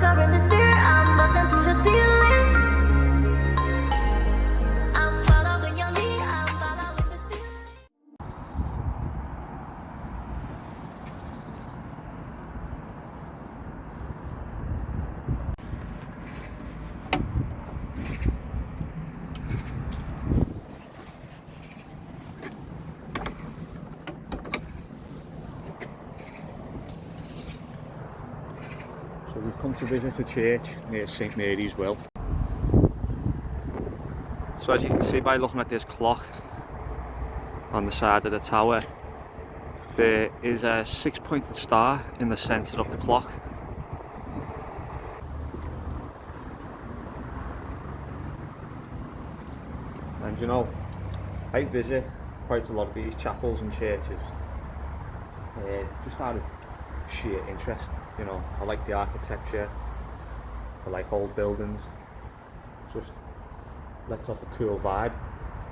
covering the spirit, I'm busting through the ceiling. I'm following your lead, I'm following the spirit. So we've come to visit a church near St Mary's Well. So as you can see by looking at this clock on the side of the tower, there is a 6-pointed star in the centre of the clock. And you know, I visit quite a lot of these chapels and churches just out of sheer interest. You know, I like the architecture, I like old buildings, just lets off a cool vibe.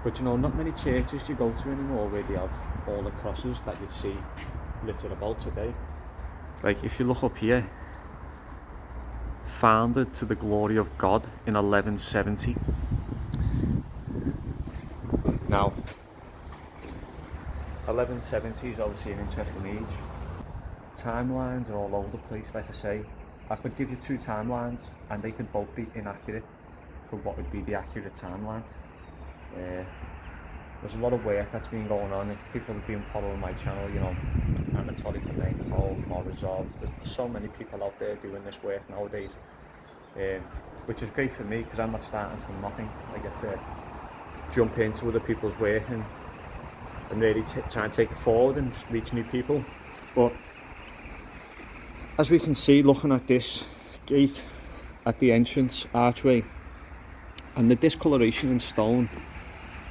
But you know, not many churches you go to anymore where they have all the crosses that you'd see littered about today. Like if you look up here, founded to the glory of God in 1170. Now, 1170 is obviously an interesting age. Timelines are all over the place, like I say. I could give you two timelines and they could both be inaccurate for what would be the accurate timeline. There's a lot of work that's been going on. If people have been following my channel, you know, Anatoly Fomenko, Morozov, there's so many people out there doing this work nowadays, which is great for me because I'm not starting from nothing. I get to jump into other people's work and really try and take it forward and just reach new people. But as we can see, looking at this gate at the entrance archway and the discoloration in stone,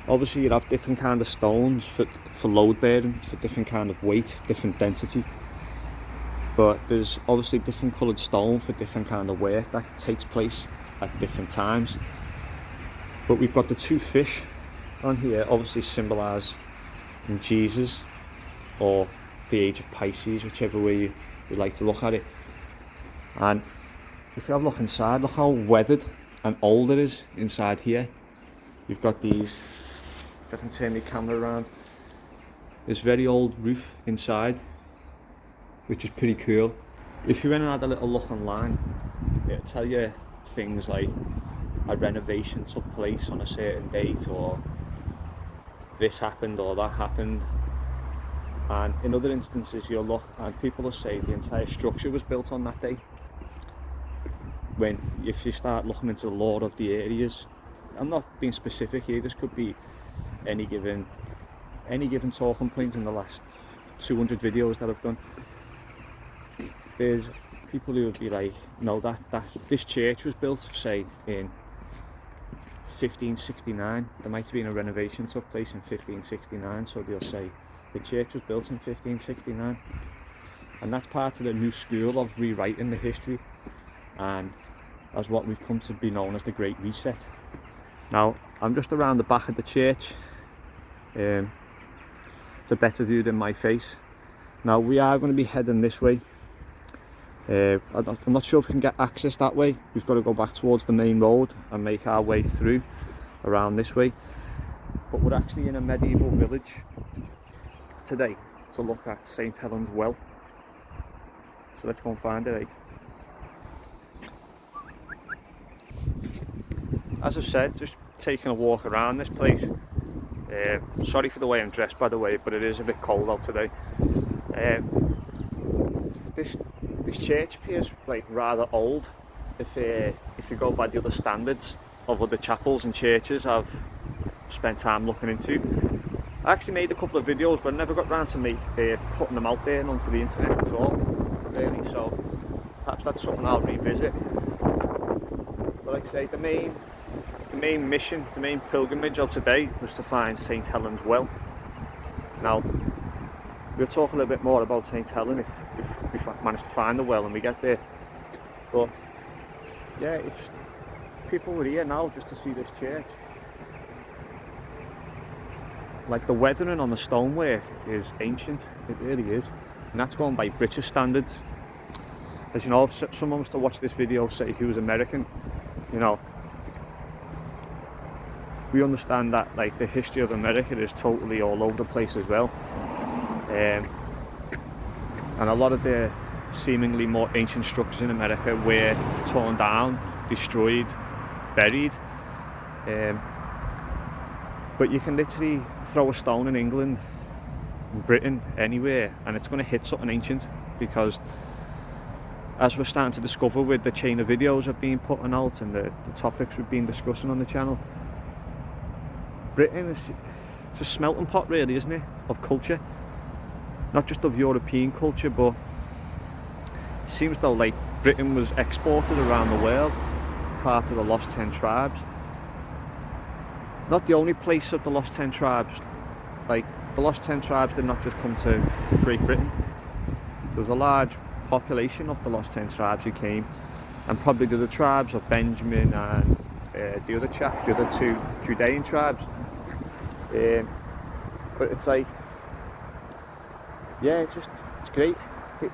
obviously you have different kind of stones for load bearing, for different kind of weight, different density, but there's obviously different coloured stone for different kind of work that takes place at different times. But we've got the two fish on here, obviously symbolising Jesus or the age of Pisces, whichever way you like to look at it. And if you have a look inside, look how weathered and old it is inside here. You've got these, if I can turn my camera around, this very old roof inside, which is pretty cool. If you went and had a little look online, it'll tell you things like a renovation took place on a certain date, or this happened or that happened. And in other instances you'll look and people will say the entire structure was built on that day. When if you start looking into the lore of the areas, I'm not being specific here, this could be any given talking point in the last 200 videos that I've done. There's people who would be like, no, that this church was built, say, in 1569. There might have been a renovation took place in 1569, so they'll say the church was built in 1569, and that's part of the new school of rewriting the history, and as what we've come to be known as the Great Reset. Now, I'm just around the back of the church. It's a better view than my face. Now, we are going to be heading this way. I'm not sure if we can get access that way. We've got to go back towards the main road and make our way through around this way. But we're actually in a medieval village today to look at St Helens Well. So let's go and find it, eh? As I've said, just taking a walk around this place. Sorry for the way I'm dressed, by the way, but it is a bit cold out today. This church appears like rather old if you go by the other standards of other chapels and churches I've spent time looking into. I actually made a couple of videos, but I never got around to putting them out there and onto the internet at all, really, so perhaps that's something I'll revisit. But like I say, the main mission, the main pilgrimage of today was to find St Helens Well. Now, we'll talk a little bit more about St Helen if we manage to find the well and we get there. But yeah, if people were here now just to see this church, like the weathering on the stonework is ancient, it really is, and that's going by British standards. As you know, if someone was to watch this video, say who was American, you know, we understand that like the history of America is totally all over the place as well, and a lot of the seemingly more ancient structures in America were torn down, destroyed, buried, but you can literally throw a stone in England, Britain, anywhere, and it's going to hit something ancient, because as we're starting to discover with the chain of videos I've been putting out and the topics we've been discussing on the channel, Britain is it's a smelting pot really, isn't it, of culture, not just of European culture, but it seems though like Britain was exported around the world, part of the Lost 10 Tribes. Not the only place of the Lost 10 Tribes. Like, the Lost 10 Tribes did not just come to Great Britain. There was a large population of the Lost 10 Tribes who came, and probably the other tribes of Benjamin and the other two Judean tribes. But it's like, yeah, it's great.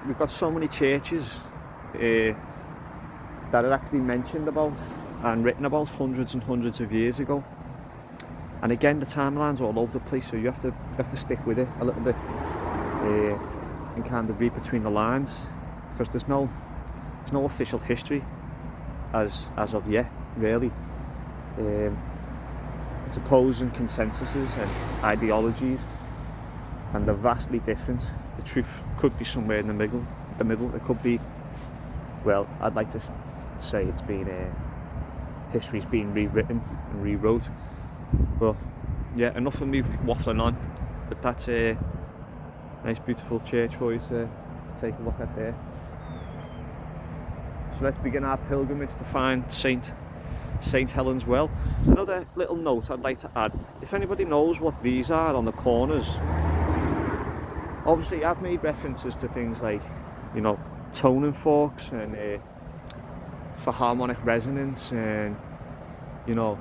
We've got so many churches that are actually mentioned about and written about hundreds and hundreds of years ago. And again, the timeline's all over the place, so you have to stick with it a little bit and kind of read between the lines, because there's no official history as of yet, really. It's opposing consensuses and ideologies, and they're vastly different. The truth could be somewhere in the middle. It could be, well, I'd like to say it's been history's been rewritten and rewrote. But yeah, enough of me waffling on. But that's a nice, beautiful church for you to take a look at there. So let's begin our pilgrimage to find St Helens Well. Another little note I'd like to add: if anybody knows what these are on the corners, obviously I've made references to things like, you know, toning forks and for harmonic resonance, and, you know,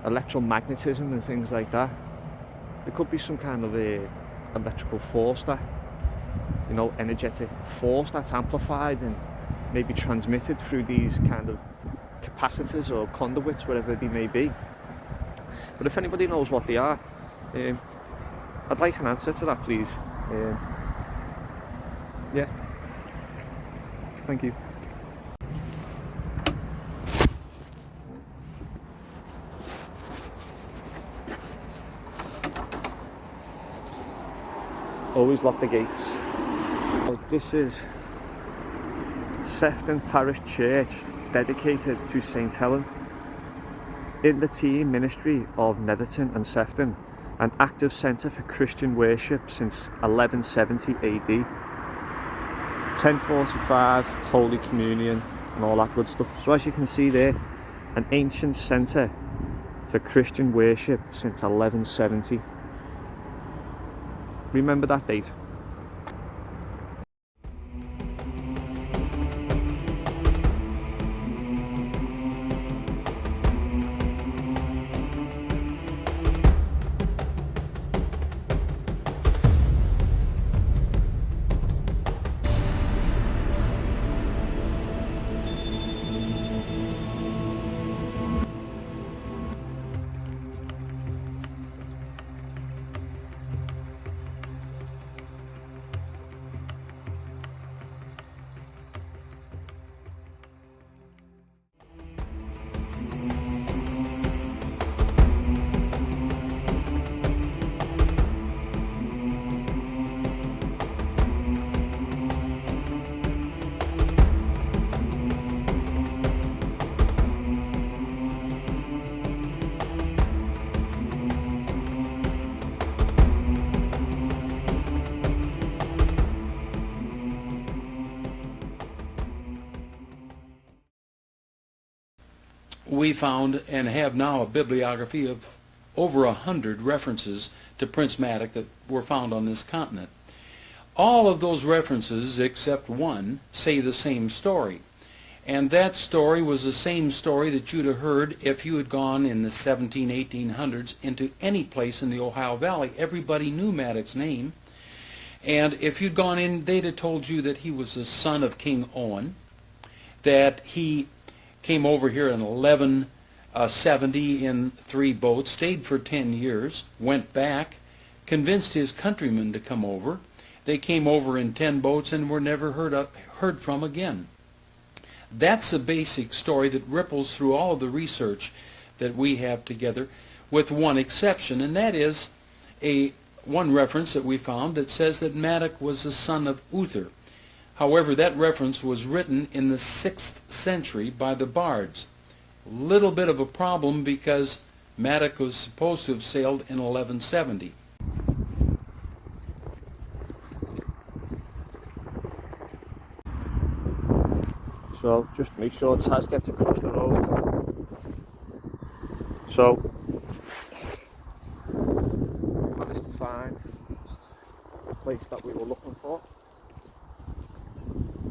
electromagnetism and things like that. There could be some kind of electrical force, that, you know, energetic force that's amplified and maybe transmitted through these kind of capacitors or conduits, whatever they may be. But if anybody knows what they are, I'd like an answer to that, please. Yeah, thank you. Always lock the gates. So this is Sefton Parish Church, dedicated to St Helen, in the team ministry of Netherton and Sefton, an active centre for Christian worship since 1170 AD. 1045, Holy Communion and all that good stuff. So as you can see there, an ancient centre for Christian worship since 1170. Remember that date. We found and have now a bibliography of over 100 references to Prince Madoc that were found on this continent. All of those references, except one, say the same story. And that story was the same story that you'd have heard if you had gone in the 1800s into any place in the Ohio Valley. Everybody knew Madoc's name. And if you'd gone in, they'd have told you that he was the son of King Owen, that he came over here in 1170 in 3 boats, stayed for 10 years, went back, convinced his countrymen to come over. They came over in 10 boats and were never heard from again. That's the basic story that ripples through all of the research that we have together, with one exception, and that is one reference that we found that says that Madoc was the son of Uther. However, that reference was written in the 6th century by the bards. A little bit of a problem because Madoc was supposed to have sailed in 1170. So just make sure Taz gets across the road. So managed to find the place that we were looking for,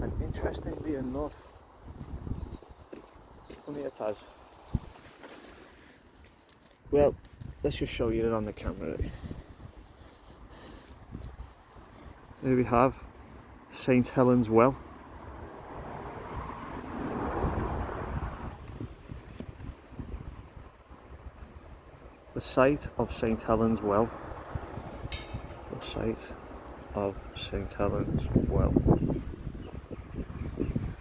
and interestingly enough, come here Taz. Well, let's just show you it on the camera. There we have St Helens Well. The site of St Helens Well. The site of St Helens Well.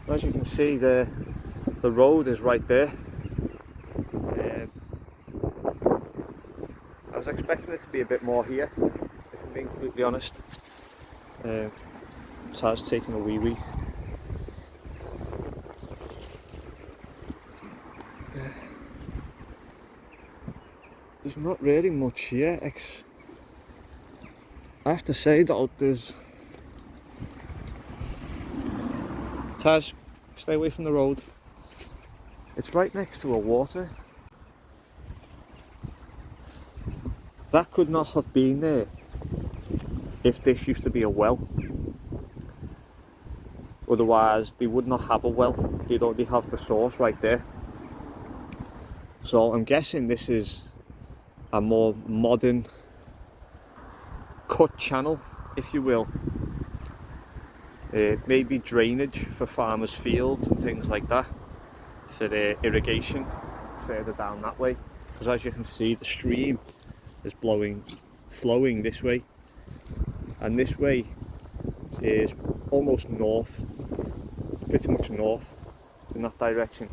As you can see, the road is right there. I was expecting it to be a bit more here, if I'm being completely honest. Taz taking a wee. There's not really much here. I have to say though, there's... Taz, stay away from the road. It's right next to a water. That could not have been there if this used to be a well. Otherwise, they would not have a well. They'd already have the source right there. So I'm guessing this is a more modern cut channel, if you will. Maybe drainage for farmers' fields and things like that, for the irrigation further down that way. Because as you can see, the stream is flowing this way, and this way is almost north, pretty much north in that direction.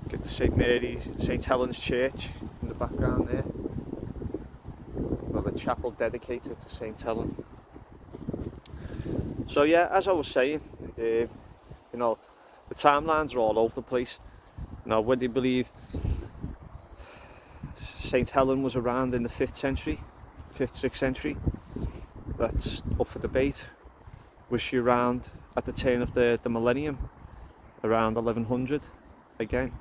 Get the St Helens Church in the background there. Got the chapel dedicated to St Helen. So yeah, as I was saying, you know, the timelines are all over the place. Now, whether you believe St Helen was around in the 5th century, 5th, 6th century, that's up for debate. Was she around at the turn of the millennium, around 1100 again,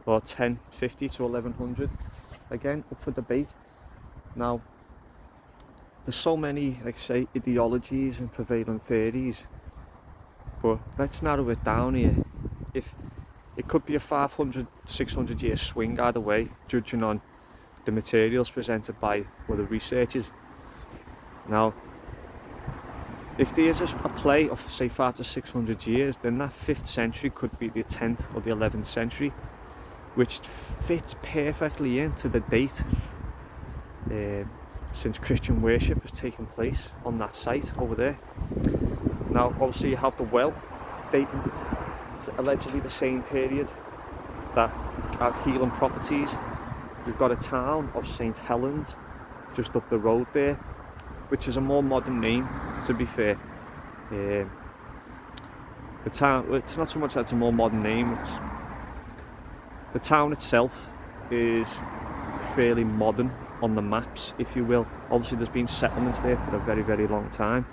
or 1050 to 1100 again, up for debate. Now, there's so many, like say, ideologies and prevailing theories, but let's narrow it down here. If it could be a 500, 600 year swing either way, judging on the materials presented by other researchers. Now, if there is a play of say 500 to 600 years, then that 5th century could be the 10th or the 11th century, which fits perfectly into the date since Christian worship has taken place on that site over there. Now, obviously, you have the well dating to allegedly the same period that our healing properties. We've got a town of St Helens just up the road there, which is a more modern name, to be fair. The town, it's not so much that it's a more modern name, it's the town itself is fairly modern on the maps, if you will. Obviously there's been settlements there for a very, very long time.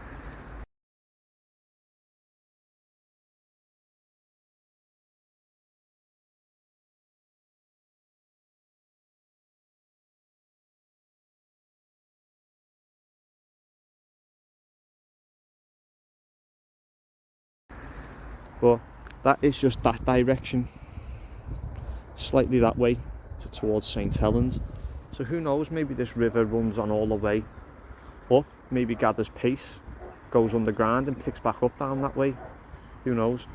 But that is just that direction, slightly that way towards St Helens. So who knows, maybe this river runs on all the way up maybe gathers pace, goes underground and picks back up down that way. Who knows?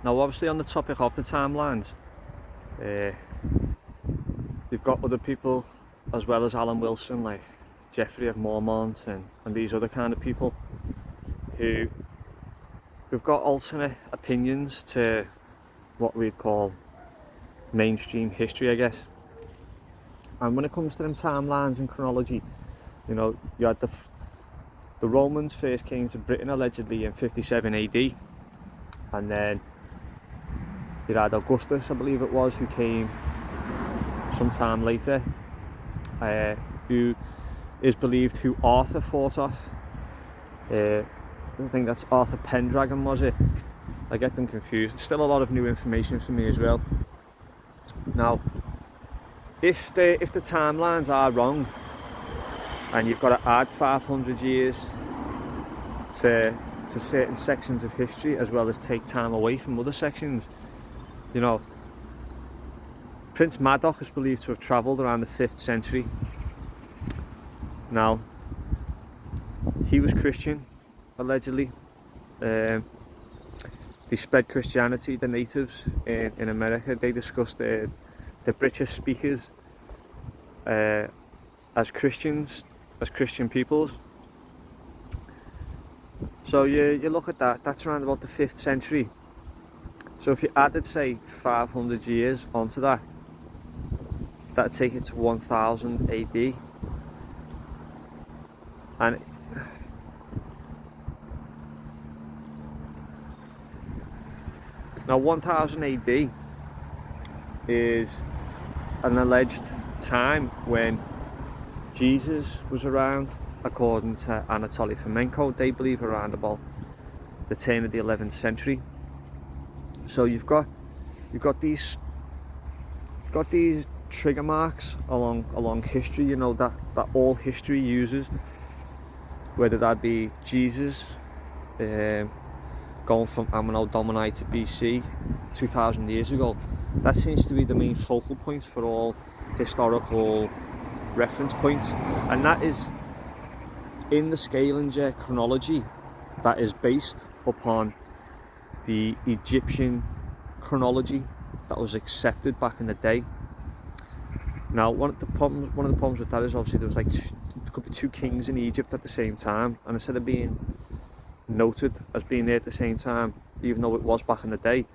Now obviously on the topic of the timelines, you've got other people as well as Alan Wilson, like Geoffrey of Mormont and these other kind of people who've got alternate opinions to what we'd call mainstream history, I guess. And when it comes to them timelines and chronology, you know, you had the Romans first came to Britain allegedly in 57 AD, and then you had Augustus, I believe it was, who came sometime later, who is believed who Arthur fought off. I think that's Arthur Pendragon, was it? I get them confused. Still a lot of new information for me as well. Now, if the timelines are wrong, and you've got to add 500 years to certain sections of history, as well as take time away from other sections, you know, Prince Madoc is believed to have travelled around the 5th century. Now, he was Christian, allegedly. They spread Christianity, the natives in America. They discussed the British speakers as Christians, as Christian peoples. So you look at that, that's around about the 5th century. So if you added, say, 500 years onto that, that'd take it to 1000 AD. And now 1000 AD is an alleged time when Jesus was around, according to Anatoly Fomenko. They believe around about the turn of the 11th century. So you've got these trigger marks along history, you know, that all history uses, whether that be Jesus going from Anno Domini to BC 2000 years ago. That seems to be the main focal point for all historical reference points, and that is in the Scalinger chronology that is based upon the Egyptian chronology that was accepted back in the day. Now, one of the problems with that is obviously there was like there could be two kings in Egypt at the same time, and instead of being noted as being there at the same time, even though it was back in the day,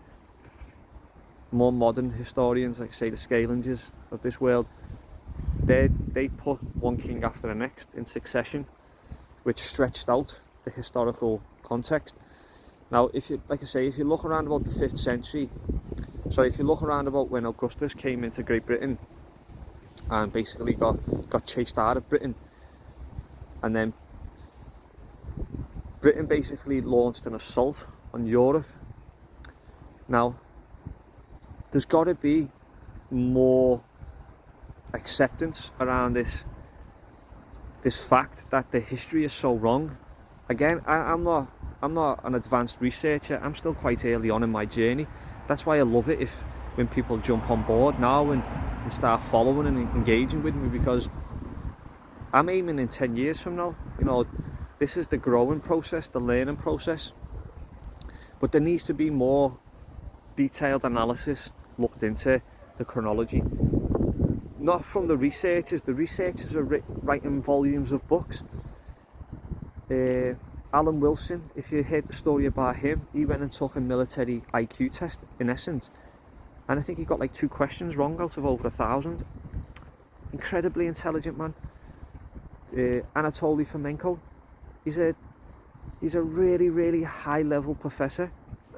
more modern historians, like say the Scalingers of this world, they put one king after the next in succession, which stretched out the historical context. Now, if you, like I say, if you look around about the 5th century, sorry, if you look around about when Augustus came into Great Britain and basically got chased out of Britain, and then Britain basically launched an assault on Europe. Now, there's got to be more acceptance around this fact that the history is so wrong. Again, I'm not an advanced researcher. I'm still quite early on in my journey. That's why I love it when people jump on board now and start following and engaging with me, because I'm aiming in 10 years from now. You know, this is the growing process, the learning process. But there needs to be more detailed analysis looked into the chronology. Not from the researchers. The researchers are writing volumes of books. Alan Wilson, if you heard the story about him, he went and took a military IQ test, in essence, and I think he got like 2 questions wrong out of over 1,000. Incredibly intelligent man. Anatoly Fomenko, he's a really, really high level professor,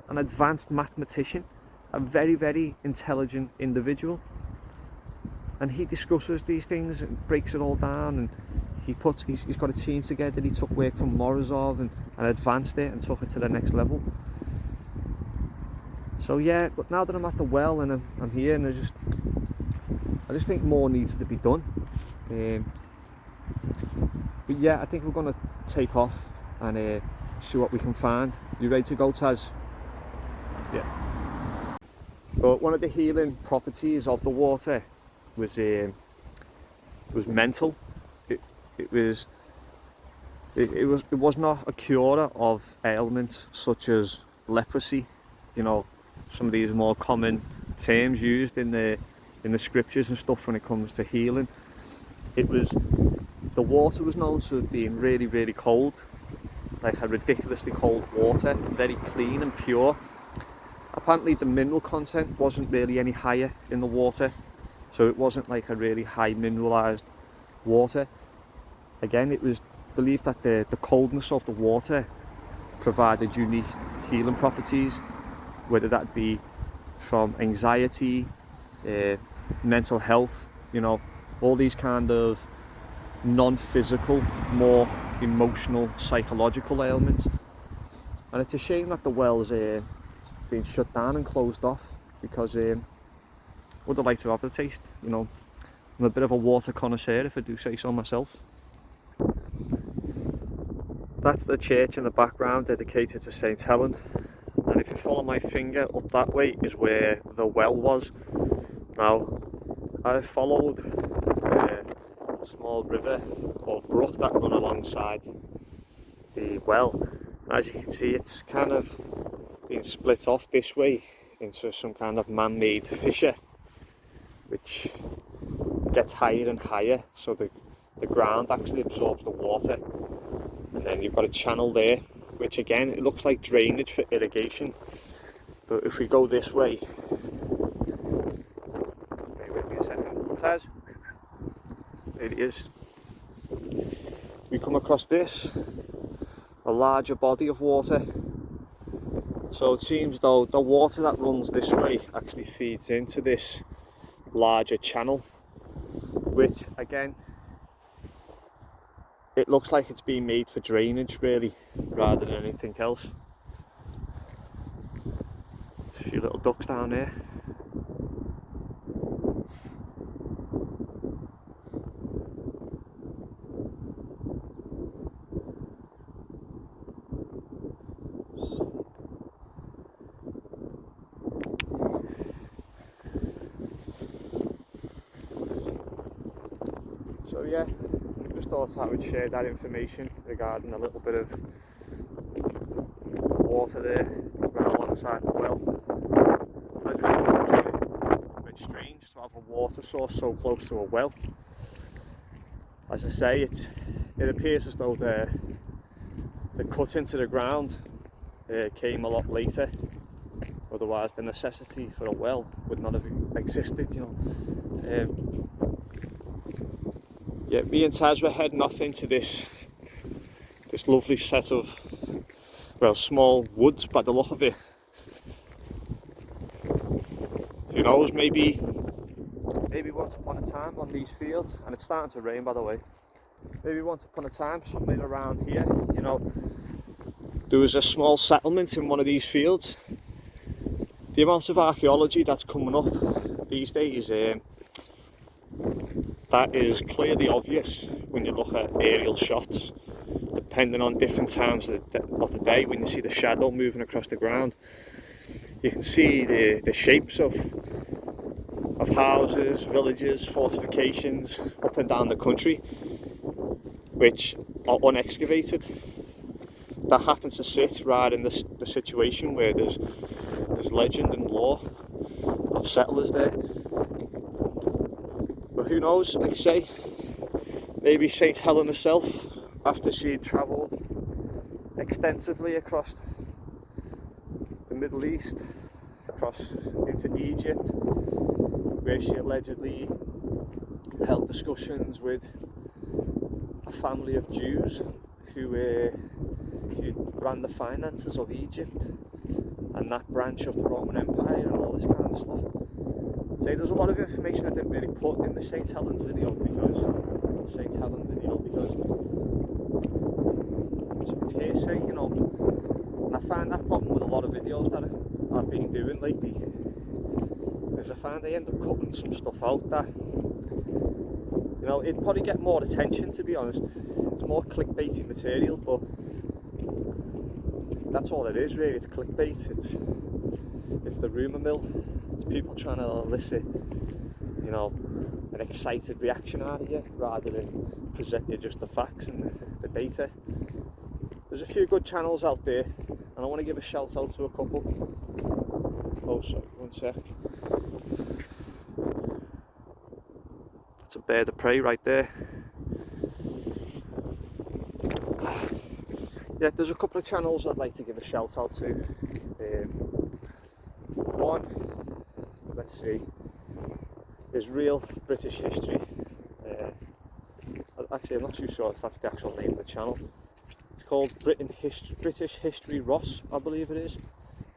an advanced mathematician, a very, very intelligent individual, and he discusses these things and breaks it all down, and he's got a team together. He took work from Morozov and advanced it and took it to the next level. So yeah, but now that I'm at the well and I'm here, and I just think more needs to be done. But yeah, I think we're going to take off and see what we can find. You ready to go, Taz? Yeah. But one of the healing properties of the water was mental. It was it was not a cure of ailments such as leprosy, you know, some of these more common terms used in the scriptures and stuff when it comes to healing. The water was known to have been really, really cold, like a ridiculously cold water, very clean and pure. Apparently the mineral content wasn't really any higher in the water, so it wasn't like a really high mineralized water. Again, it was believed that the coldness of the water provided unique healing properties, whether that be from anxiety, mental health, you know, all these kind of non-physical, more emotional, psychological ailments. And it's a shame that the well's been shut down and closed off, because would have liked to have the taste, you know. I'm a bit of a water connoisseur, if I do say so myself. That's the church in the background dedicated to St Helen, and if you follow my finger up that way is where the well was. Now, I followed a small river or brook that run alongside the well. As you can see, it's kind of been split off this way into some kind of man-made fissure, which gets higher and higher, so the ground actually absorbs the water. And then you've got a channel there, which again, it looks like drainage for irrigation. But if we go this way, wait with me a second, Taz. There it is. We come across this, a larger body of water. So it seems though the water that runs this way actually feeds into this larger channel, which again, it looks like it's been made for drainage really, rather than anything else. There's a few little ducks down there. So yeah, I just thought I would share that information regarding a little bit of water there right alongside the well. I just thought it was a bit strange to have a water source so close to a well. As I say, it appears as though the cut into the ground came a lot later. Otherwise the necessity for a well would not have existed, you know. Yeah, me and Taz were heading off into this lovely set of, well, small woods by the look of it. Who knows, maybe once upon a time on these fields, and it's starting to rain by the way, maybe once upon a time somewhere around here, you know, there was a small settlement in one of these fields. The amount of archaeology that's coming up these days, that is clearly obvious when you look at aerial shots, depending on different times of the day. When you see the shadow moving across the ground, you can see the shapes of houses, villages, fortifications up and down the country, which are unexcavated. That happens to sit right in the situation where there's legend and lore of settlers there. But who knows, like I say, maybe St Helen herself, after she'd travelled extensively across the Middle East, across into Egypt, where she allegedly held discussions with a family of Jews who ran the finances of Egypt and that branch of the Roman Empire and all this kind of stuff. So there's a lot of information I didn't really put in the St Helens video because it's hearsay, you know. And I find that problem with a lot of videos that I've been doing lately, because I find I end up cutting some stuff out that, you know, it'd probably get more attention, to be honest. It's more clickbaity material, but that's all it is really. It's clickbait. It's the rumour mill. It's people trying to elicit, you know, an excited reaction out of you rather than present you just the facts and the data. There's a few good channels out there, and I want to give a shout out to a couple. Oh, sorry, one sec. It's a bird of prey right there. Yeah, there's a couple of channels I'd like to give a shout out to. One, let's see, is Real British History. Actually, I'm not too sure if that's the actual name of the channel. It's called British History Ross, I believe it is.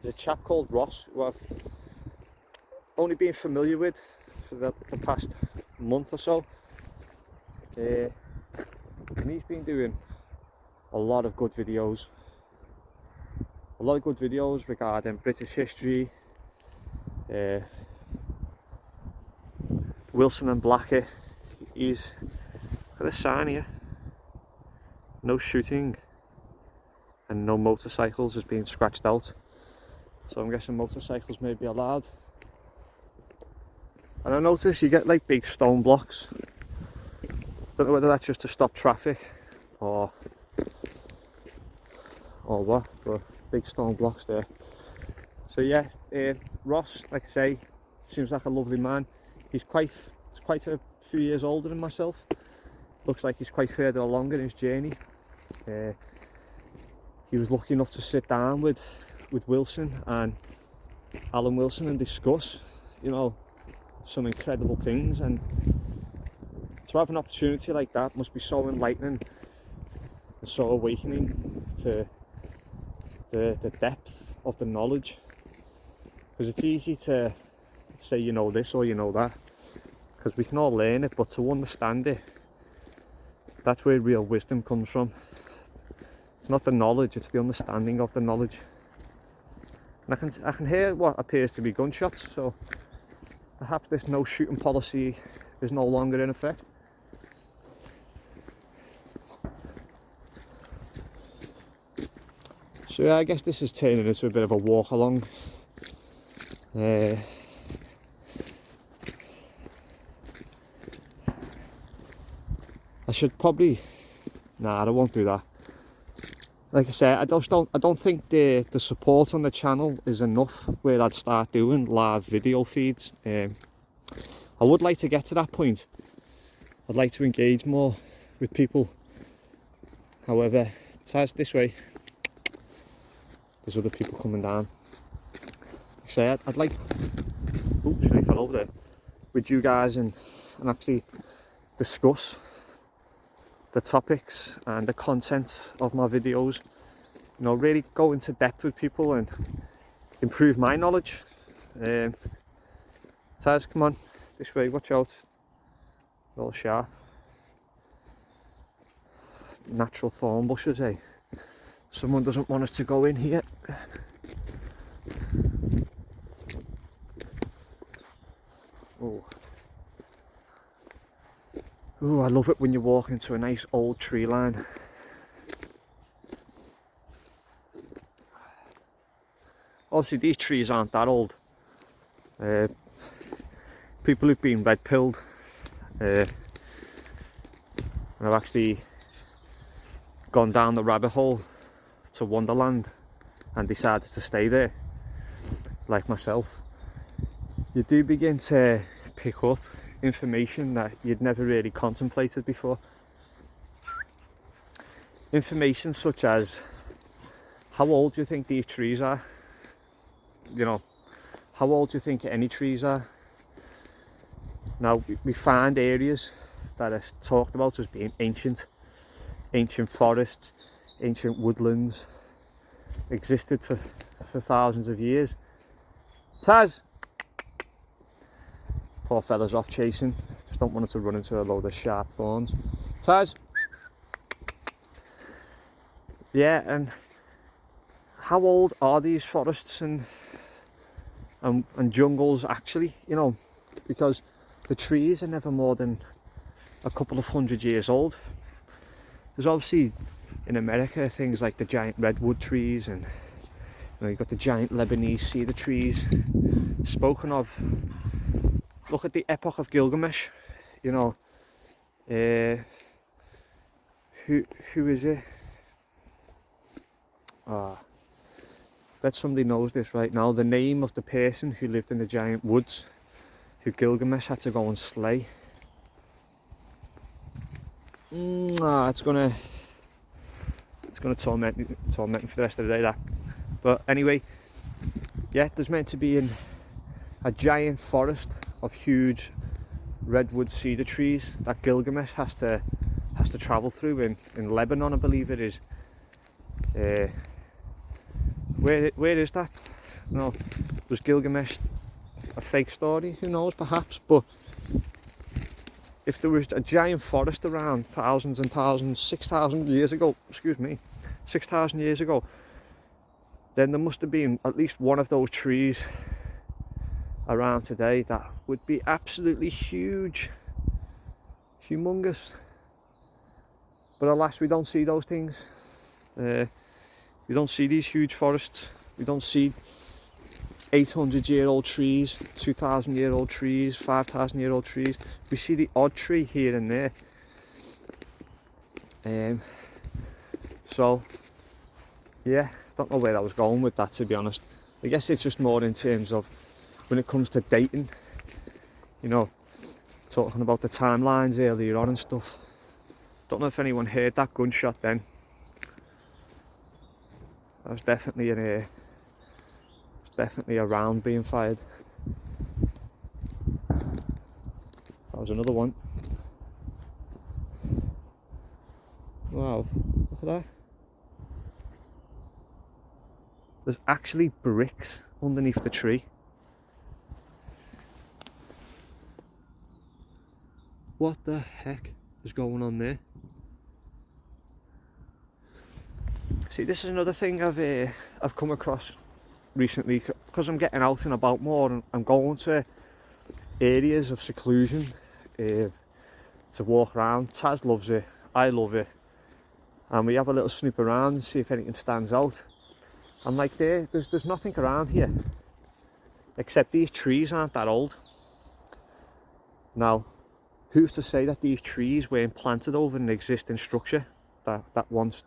There's a chap called Ross who I've only been familiar with for the past month or so. And he's been doing a lot of good videos. Regarding British history, Wilson and Blacker. He's got a sign here: no shooting and no motorcycles is being scratched out. So I'm guessing motorcycles may be allowed. And I notice you get like big stone blocks. Don't know whether that's just to stop traffic or what, but big stone blocks there. So yeah, Ross, like I say, seems like a lovely man. He's quite a few years older than myself. Looks like he's quite further along in his journey. He was lucky enough to sit down with Wilson and Alan Wilson and discuss, you know, some incredible things, and to have an opportunity like that must be so enlightening and so awakening to the depth of the knowledge, because it's easy to say you know this or you know that, because we can all learn it, but to understand it, that's where real wisdom comes from. It's not the knowledge, it's the understanding of the knowledge. And I can hear what appears to be gunshots, so perhaps this no shooting policy is no longer in effect. So yeah, I guess this is turning into a bit of a walk along. I should probably, I won't do that. Like I said, I don't think the support on the channel is enough where I'd start doing live video feeds. I would like to get to that point. I'd like to engage more with people. However, it's this way. There's other people coming down. Like I say, I'd like, oops, I fell over there, with you guys and actually discuss the topics and the content of my videos. You know, really go into depth with people and improve my knowledge. Taz, come on, this way, watch out. They're all sharp. Natural thorn bushes, eh? Someone doesn't want us to go in here. Oh. Ooh, I love it when you walk into a nice old tree line. Obviously these trees aren't that old. People who've been red-pilled have actually gone down the rabbit hole to Wonderland and decided to stay there, like myself. You do begin to pick up information that you'd never really contemplated before. Information such as, how old do you think these trees are? You know, how old do you think any trees are? Now, we find areas that are talked about as being ancient forests, ancient woodlands, existed for thousands of years. Taz! Poor fella's off chasing, just don't want it to run into a load of sharp thorns. Taz! Yeah, and how old are these forests and jungles actually, you know, because the trees are never more than a couple of 100 years old. There's obviously in America things like the giant redwood trees, and you know, you've got the giant Lebanese cedar trees spoken of. Look at the Epoch of Gilgamesh, you know, who is it? Bet somebody knows this right now. The name of the person who lived in the giant woods, who Gilgamesh had to go and slay. It's gonna torment me for the rest of the day, that. But anyway, yeah, there's meant to be a giant forest of huge redwood cedar trees that Gilgamesh has to travel through in Lebanon, I believe it is. Where is that? No, was Gilgamesh a fake story? Who knows, perhaps. But if there was a giant forest around thousands and thousands, 6,000 years ago, 6,000 years ago, then there must have been at least one of those trees around today that would be absolutely huge, humongous. But alas, we don't see those things. We don't see these huge forests. We don't see 800-year-old trees, 2,000-year-old trees, 5,000-year-old trees. We see the odd tree here and there. So, yeah, don't know where I was going with that, to be honest. I guess it's just more in terms of when it comes to dating, you know, talking about the timelines earlier on and stuff. Don't know if anyone heard that gunshot then. That was definitely a round being fired. That was another one. Wow, look at that. There's actually bricks underneath the tree. What the heck is going on there? See, this is another thing I've come across recently, because I'm getting out and about more, and I'm going to areas of seclusion to walk around. Taz loves it, I love it, and we have a little snoop around and see if anything stands out. And like there's nothing around here except these trees aren't that old. Now, who's to say that these trees weren't planted over an existing structure that once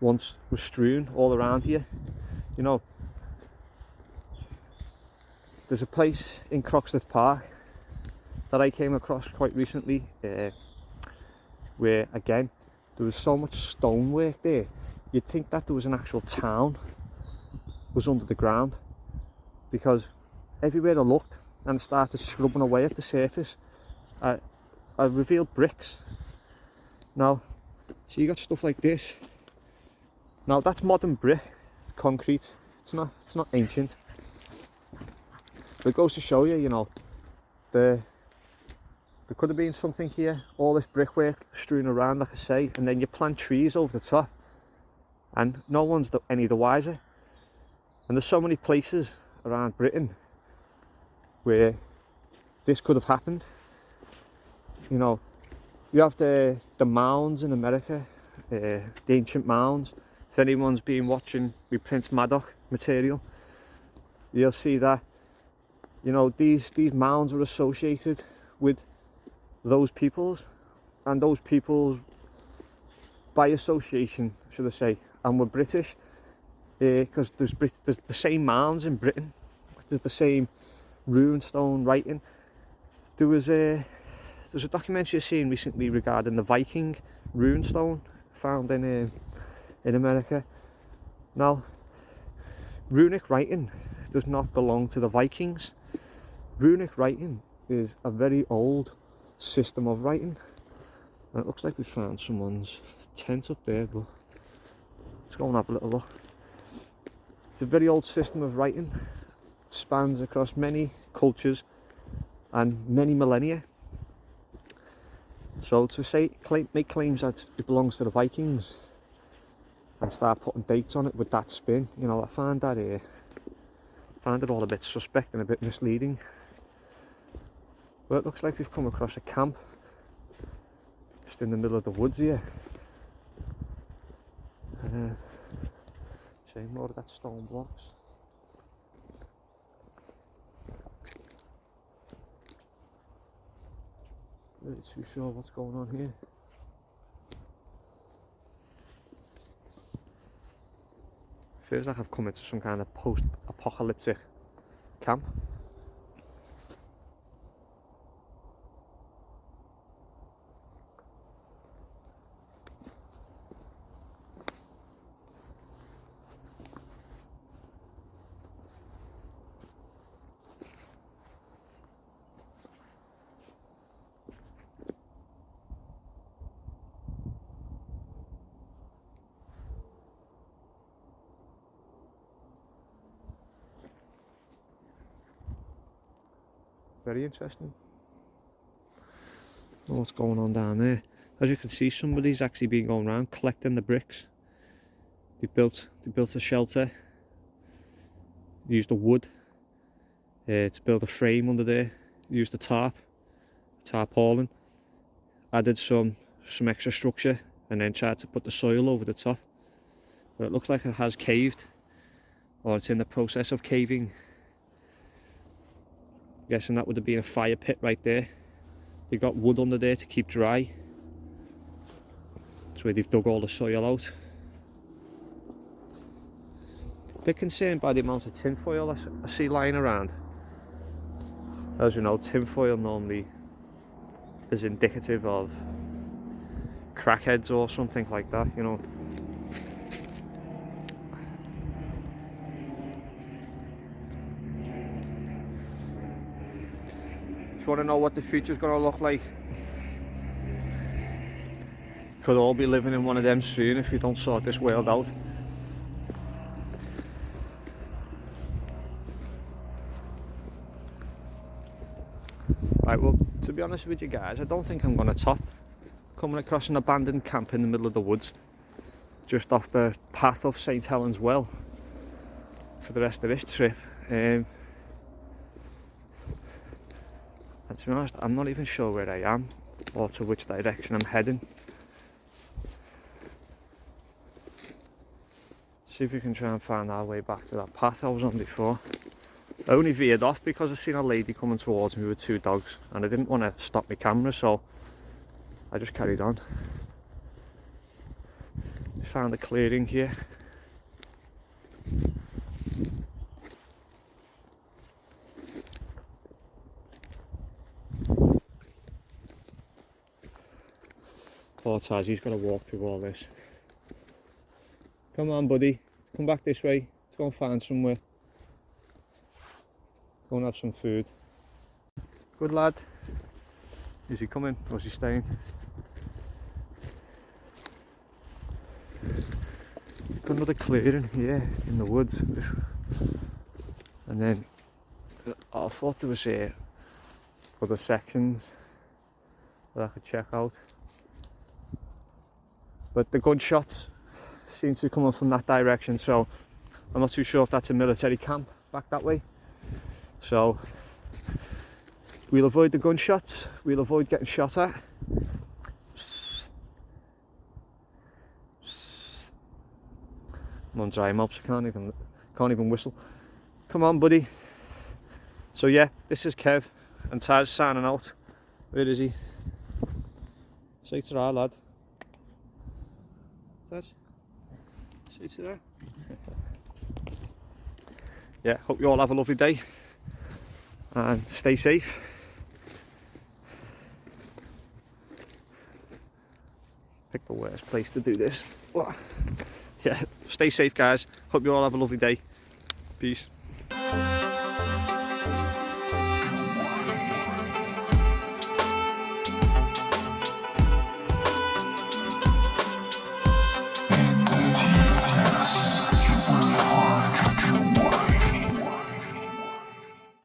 was strewn all around here? You know, there's a place in Croxteth Park that I came across quite recently, where again there was so much stonework there, you'd think that there was an actual town was under the ground, because everywhere I looked and started scrubbing away at the surface, I revealed bricks. Now, so you got stuff like this. Now that's modern brick, it's concrete. It's not ancient. But it goes to show you, you know, there could have been something here. All this brickwork strewn around, like I say, and then you plant trees over the top, and no one's any the wiser. And there's so many places around Britain where this could have happened. You know, you have the mounds in America, the ancient mounds. If anyone's been watching the Prince Maddock material, you'll see that, you know, these mounds were associated with those peoples, and those peoples by association, should I say, and were British, because there's the same mounds in Britain, there's the same runestone writing. There's a documentary I've seen recently regarding the Viking runestone found in America. Now, runic writing does not belong to the Vikings. Runic writing is a very old system of writing. And it looks like we found someone's tent up there, but let's go and have a little look. It's a very old system of writing. It spans across many cultures and many millennia. So to make claims that it belongs to the Vikings and start putting dates on it with that spin, you know, I find it all a bit suspect and a bit misleading. But it looks like we've come across a camp just in the middle of the woods here. See more of that stone blocks. Really too sure what's going on here. Feels like I've come into some kind of post-apocalyptic camp. Very interesting. What's going on down there? As you can see, somebody's actually been going around collecting the bricks. They built a shelter. Used the wood to build a frame under there. Used the tarpaulin. Added some extra structure, and then tried to put the soil over the top. But it looks like it has caved, or it's in the process of caving. Guessing that would have been a fire pit right there. They got wood under there to keep dry. That's where they've dug all the soil out. A bit concerned by the amount of tinfoil I see lying around. As you know, tinfoil normally is indicative of crackheads or something like that, you know. If you want to know what the future's going to look like, could all be living in one of them soon if we don't sort this world out. Right, well, to be honest with you guys, I don't think I'm going to top coming across an abandoned camp in the middle of the woods, just off the path of St Helens Well, for the rest of this trip. And to be honest, I'm not even sure where I am or to which direction I'm heading. See if we can try and find our way back to that path I was on before. I only veered off because I seen a lady coming towards me with 2 dogs, and I didn't want to stop my camera, so I just carried on. I found a clearing here. Poor Taz, he's got to walk through all this. Come on, buddy. Let's come back this way. Let's go and find somewhere. Go and have some food. Good lad. Is he coming or is he staying? Got another clearing here in the woods. And then I thought there was other sections that I could check out. But the gunshots seem to be coming from that direction, so I'm not too sure if that's a military camp back that way. So we'll avoid the gunshots, we'll avoid getting shot at. I'm on dry mouth, so can't even whistle. Come on, buddy. So yeah, this is Kev and Taz signing out. Where is he? Say ta-ra, lad. Taz? Say ta-ra. Yeah, hope you all have a lovely day and stay safe. Pick the worst place to do this. Yeah, stay safe guys. Hope you all have a lovely day. Peace.